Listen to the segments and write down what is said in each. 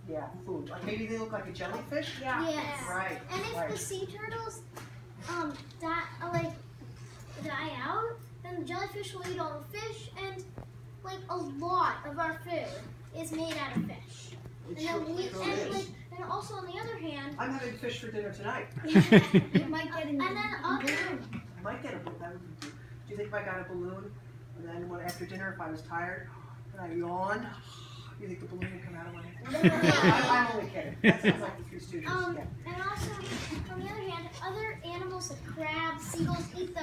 Yeah, food. Like maybe they look like a jellyfish? Yeah. Yes. Right. And if the sea turtles die out, then the jellyfish will eat all the fish, and like a lot of our food is made out of fish. And also on the other hand, I'm having fish for dinner tonight. you might get a balloon. I might get a balloon. That would be. Do you think if I got a balloon, and then after dinner, if I was tired and I yawned, you think the balloon would come out of my head? I'm only kidding. That sounds like the Three Stooges. Yeah. And also, on the other hand, other animals like crabs, seagulls eat the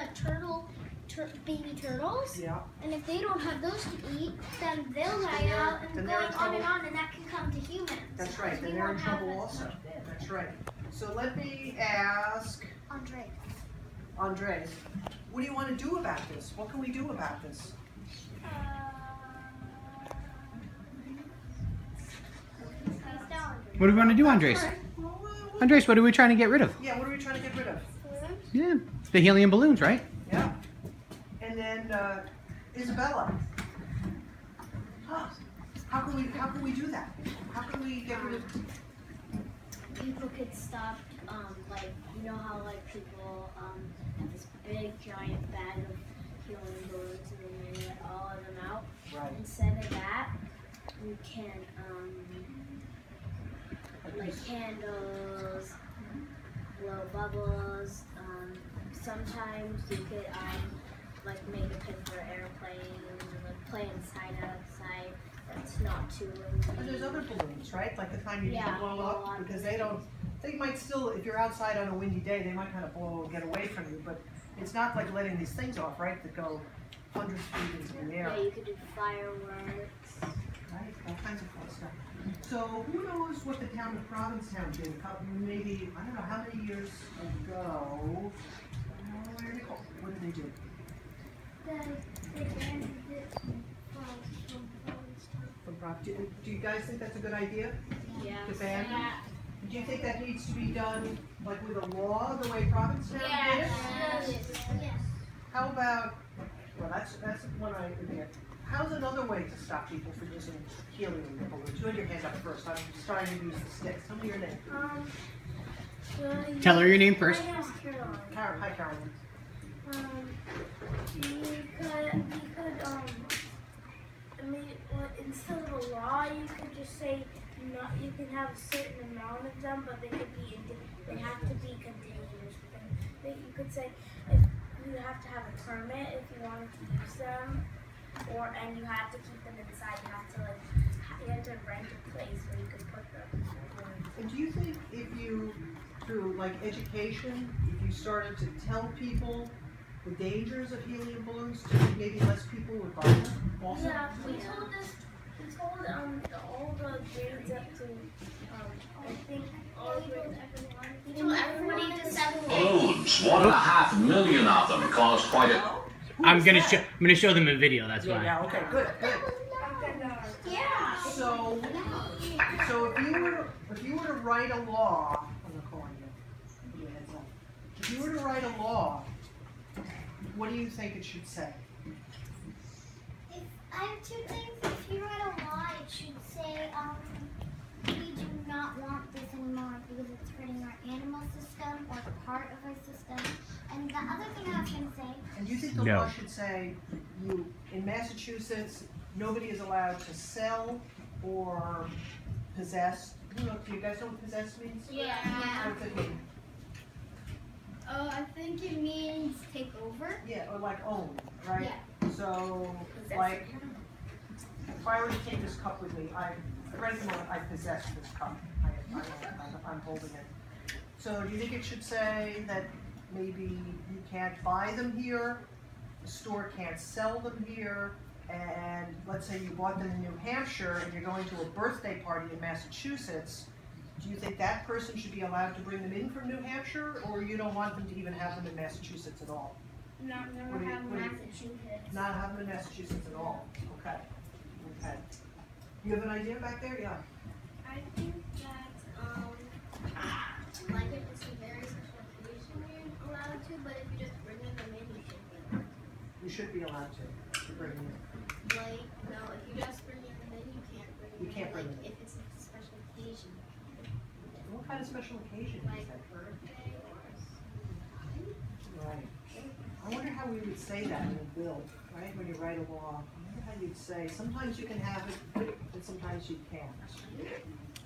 baby turtles. Yeah. And if they don't have those to eat, then they'll die out, and going on, and that can come to humans. That's right. Then they're in trouble also. That's right. So let me ask Andres, what do you want to do about this? What can we do about this? What do we want to do, Andres? Andres, what are we trying to get rid of? Yeah, what are we trying to get rid of? Yeah, the helium balloons, right? Yeah. And then Isabella. How can we do that? How can we get rid of? People could stop, you know how people have this big giant bag of helium balloons and then they let all of them out. Right. Instead of that, we can like candles, blow bubbles. Sometimes you could make a pin for airplanes and play outside. That's not too windy. And there's other balloons, right? Like the kind you need to blow up, because they might still, if you're outside on a windy day, they might kind of blow and get away from you, but it's not like letting these things off, right, that go hundreds of feet into the air. Yeah, you could do fireworks. Right, all kinds of fun stuff. So who knows what the town of Provincetown did? Maybe, I don't know how many years ago. What did they do? Do you guys think that's a good idea? Yeah. To ban them? Do you think that needs to be done like with a law, the way Provincetown did it? Yes. How about? Well, that's one idea. How's another way to stop people from using helium balloons? You had your hand up first. I'm starting to use the sticks. Tell me your name. Tell her your name first. My name's Caroline. Hi, Caroline. Instead of a law, you could just say you can have a certain amount of them, but they have to be containers. You could say if you have to have a permit if you wanted to use them, and you have to keep them inside. You have to rent a place where you can put them. And do you think if you, through like education, if you started to tell people the dangers of helium balloons, do you think maybe less people would buy them also? Yeah, we told all the grades up to I think we told everybody to 7 Balloons, 1.5 million of them, caused quite a. I'm gonna show them a video. That's why. Yeah. Okay. Good. Yeah. So if you were to write a law, I'm not calling you. Put your heads up. If you were to write a law, what do you think it should say? I have two things. If you write a law, it should say, we do not want this anymore because it's hurting our animal system or part of our system. And the other thing I was going to say. And do you think the law should say, in Massachusetts, nobody is allowed to sell or possess? Do you guys know what possess means? Yeah. What does it mean? I think it means take over. Yeah, or like own, right? Yeah. So, like, if I were to take this cup with me, right now I possess this cup. I'm holding it. So do you think it should say that maybe you can't buy them here, the store can't sell them here, and let's say you bought them in New Hampshire and you're going to a birthday party in Massachusetts, do you think that person should be allowed to bring them in from New Hampshire, or you don't want them to even have them in Massachusetts at all? Never have Massachusetts. Not have them in Massachusetts at all. Okay. Okay. You have an idea back there? Yeah. I think that if it's a very special occasion, you're allowed to, but if you just bring them in, You should be allowed to bring them in. no, if you just bring them in, you can't bring them in. You can't bring them in. If it's a special occasion. special occasion is like that? birthday or Right. I wonder how we would say that in a bill, right, when you write a law. I wonder how you'd say, sometimes you can have it, and sometimes you can't.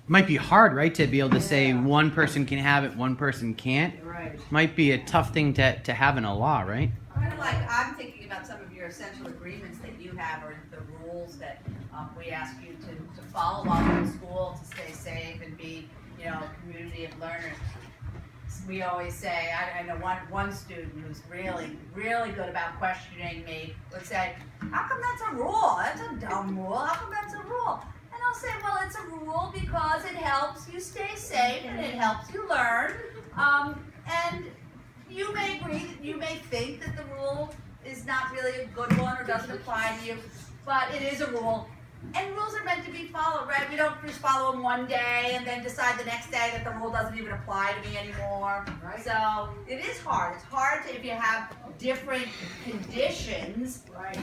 Might be hard, right, to be able to say Yeah. one person can have it, one person can't. Right. Might be a tough thing to have in a law, right? Kind of like, I'm thinking about some of your essential agreements that you have, or the rules that we ask you to follow while you're in school, to stay safe and be, you know, a community of learners. We always say, I know one student who's really, really good about questioning me would say, how come that's a rule? That's a dumb rule. How come that's a rule? And I'll say, well, it's a rule because it helps you stay safe and it helps you learn. And you may agree, you may think that the rule is not really a good one or doesn't apply to you, but it is a rule. And rules are meant to be followed, right? We don't just follow them one day and then decide the next day that the rule doesn't even apply to me anymore. Right. So it is hard. It's hard if you have different conditions. Right.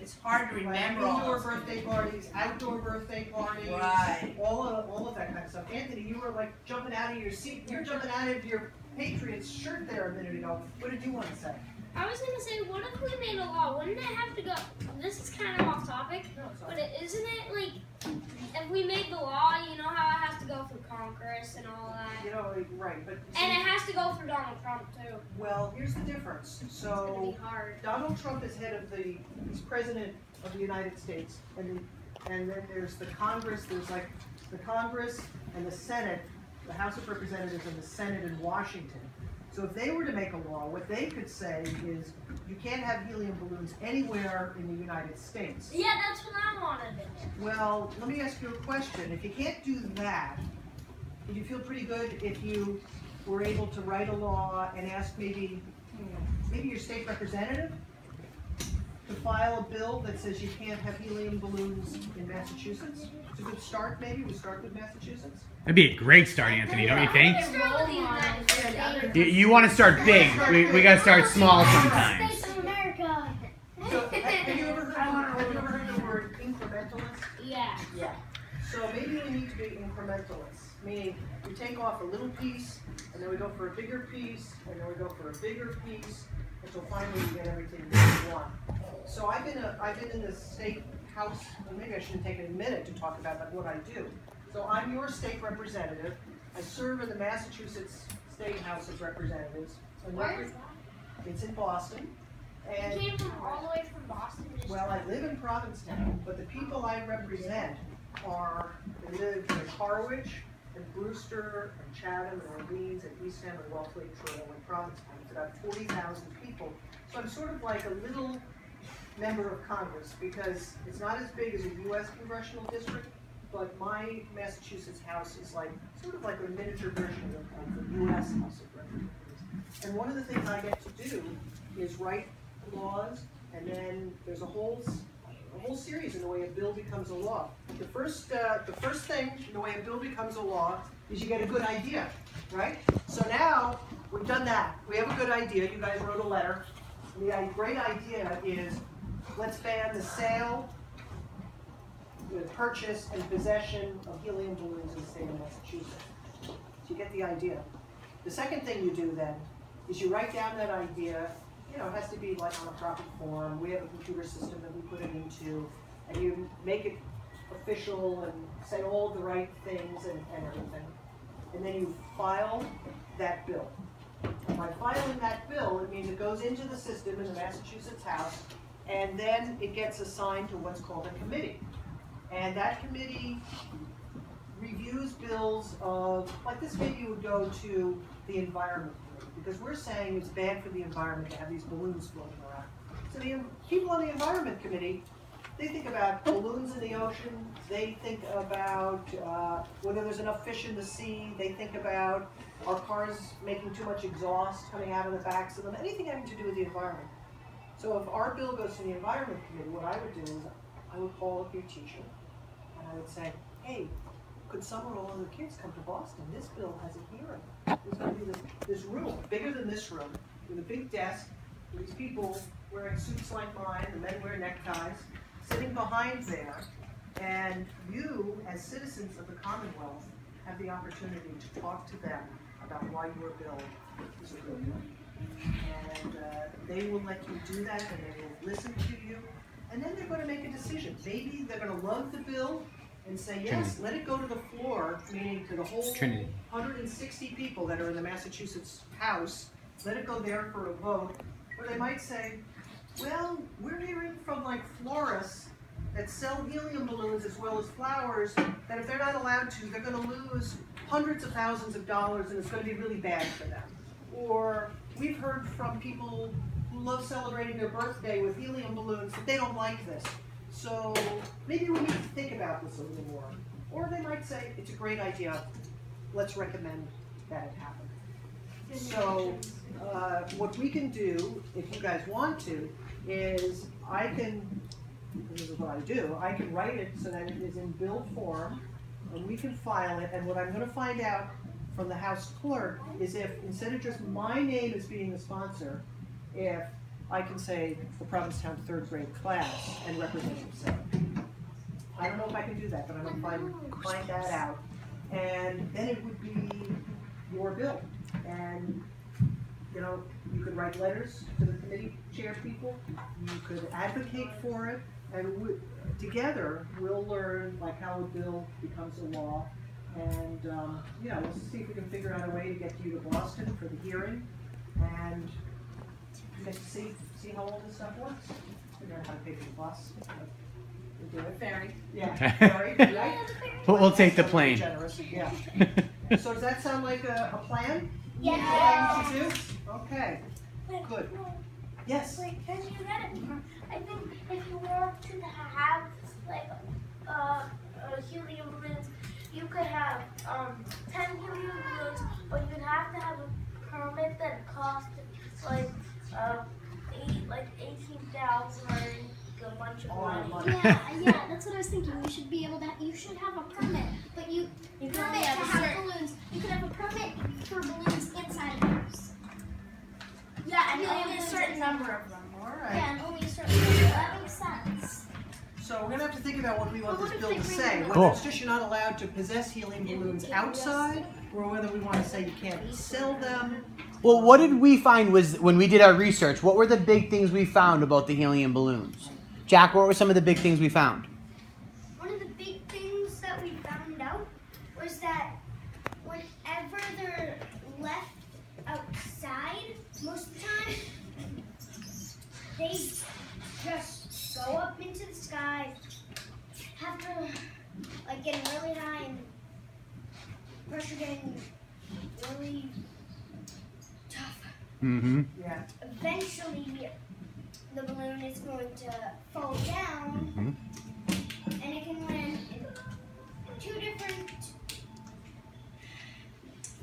It's hard to remember Like all indoor those. birthday parties, outdoor birthday parties. Right. All of that kind of stuff. Anthony, you were like jumping out of your seat. You're jumping out of your Patriots shirt there a minute ago. What did you want to say? I was gonna say, what if we made a law? Wouldn't it have to go? This is kind of off topic, but isn't it like if we made the law, you know how it has to go through Congress and all that, You know, right, but and it has to go through Donald Trump too. well, here's the difference. It's gonna So be hard. Donald Trump is he's president of the United States, and then there's the Congress. There's like the Congress and the Senate, the House of Representatives and the Senate in Washington. So if they were to make a law, what they could say is you can't have helium balloons anywhere in the United States. Yeah, that's what I wanted to do. Well, let me ask you a question. If you can't do that, would you feel pretty good if you were able to write a law and ask maybe your state representative to file a bill that says you can't have helium balloons in Massachusetts? It's a good start, maybe. We start with Massachusetts. That'd be a great start, Anthony, don't you think? Start with the United States. You want to start big. We got to start small sometimes. States of America. So, have you ever heard the word incrementalist? Yeah. Yeah. So maybe we need to be incrementalists, meaning we take off a little piece, and then we go for a bigger piece, and then we go for a bigger piece, until finally we get everything that we want. So I've been in the state house, and maybe I shouldn't take a minute to talk about what I do. So I'm your state representative. I serve in the Massachusetts State House of Representatives. And Where is that? it's in Boston. You And came from all the way from Boston. well, I live in Provincetown, but the people I represent they live in Harwich, and Brewster, and Chatham, and Orleans, and Eastham, and West Lake Trail, and Provincetown. It's about 40,000 people. So I'm sort of like a little member of Congress, because it's not as big as a U.S. congressional district, but my Massachusetts House is like, sort of like a miniature version of the U.S. House of Representatives. And one of the things I get to do is write laws, and then there's a whole series in the way a bill becomes a law. The first thing in the way a bill becomes a law is you get a good idea, right? So now we've done that. We have a good idea. You guys wrote a letter. The great idea is let's ban the sale, the purchase, and possession of helium balloons in the state of Massachusetts. So you get the idea. The second thing you do then is you write down that idea. You know, it has to be like on a proper form. We have a computer system that we put it into, and you make it official and say all the right things and everything. And then you file that bill. And by filing that bill, it means it goes into the system in the Massachusetts House, and then it gets assigned to what's called a committee. And that committee reviews bills of, like this maybe would go to the environment committee, because we're saying it's bad for the environment to have these balloons floating around. So the people on the environment committee, they think about balloons in the ocean, they think about whether there's enough fish in the sea, they think about our cars making too much exhaust coming out of the backs of them, anything having to do with the environment. So if our bill goes to the environment committee, what I would do is I would call up your teacher, and I would say, hey, could some or all of the kids come to Boston? This bill has a hearing. There's going to be this room, bigger than this room, with a big desk, with these people wearing suits like mine, the men wear neckties, sitting behind there, and you, as citizens of the Commonwealth, have the opportunity to talk to them about why your bill is a good bill. And they will let you do that, and they will listen to you, and then they're gonna make a decision. Maybe they're gonna love the bill and say, yes, let it go to the floor, meaning to the whole Trinity. 160 people that are in the Massachusetts House, let it go there for a vote. Or they might say, well, we're hearing from like florists that sell helium balloons as well as flowers, that if they're not allowed to, they're gonna lose hundreds of thousands of dollars and it's gonna be really bad for them. Or we've heard from people who love celebrating their birthday with helium balloons that they don't like this. So maybe we need to think about this a little more. Or they might say, it's a great idea, let's recommend that it happen. So what we can do, if you guys want to, is this is what I do, I can write it so that it is in bill form, and we can file it, and what I'm gonna find out from the House Clerk is if, instead of just my name as being the sponsor, if I can say the Provincetown third grade class and Representative Sarah. I don't know if I can do that, but I'm gonna find that out. And then it would be your bill. And, you know, you could write letters to the committee chair people, you could advocate for it, and together we'll learn like how a bill becomes a law. And, you know, we'll see if we can figure out a way to get you to Boston for the hearing and get to see how all this stuff works. Figure out how to pay for the bus. Do it. Ferry. Yeah, ferry, right? We'll take the That's plane. generous, yeah. So does that sound like a plan? Yeah. What you should do? Okay, good. Yes? Like, can you get it? I think if you want to have like helium balloons, you could have 10 helium balloons, but you'd have to have a permit that costs like 18,000 or a bunch of money. Yeah, that's what I was thinking. You should be able to. You should have a permit, but you You can permit only to have a have certain. balloons. You could have a permit for balloons inside a house. Yeah, and Helium only a balloons certain inside. number of them. All right. Yeah, and only a certain number. That makes sense. So we're gonna have to think about what we want But this what bill if to they say. bring Whether Cool. it's just you're not allowed to possess helium balloons outside, or whether we wanna say you can't sell them. Well, what did we find was when we did our research? What were the big things we found about the helium balloons? Jack, what were some of the big things we found? One of the big things that we found out was that whenever they're left outside, most of the time, they just go up into the sky, have to like getting really high and pressure getting really tough. Mm-hmm. Yeah. Eventually, the balloon is going to fall down, and it can land in two different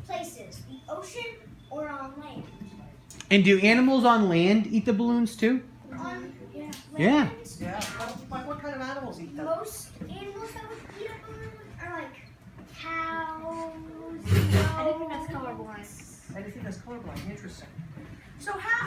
places, the ocean or on land. And do animals on land eat the balloons too? On Yeah. land, Yeah, what kind of animals eat them? most animals that would eat a balloon are like cows, I think that's colorblind. Anything that's colorblind, interesting. So how,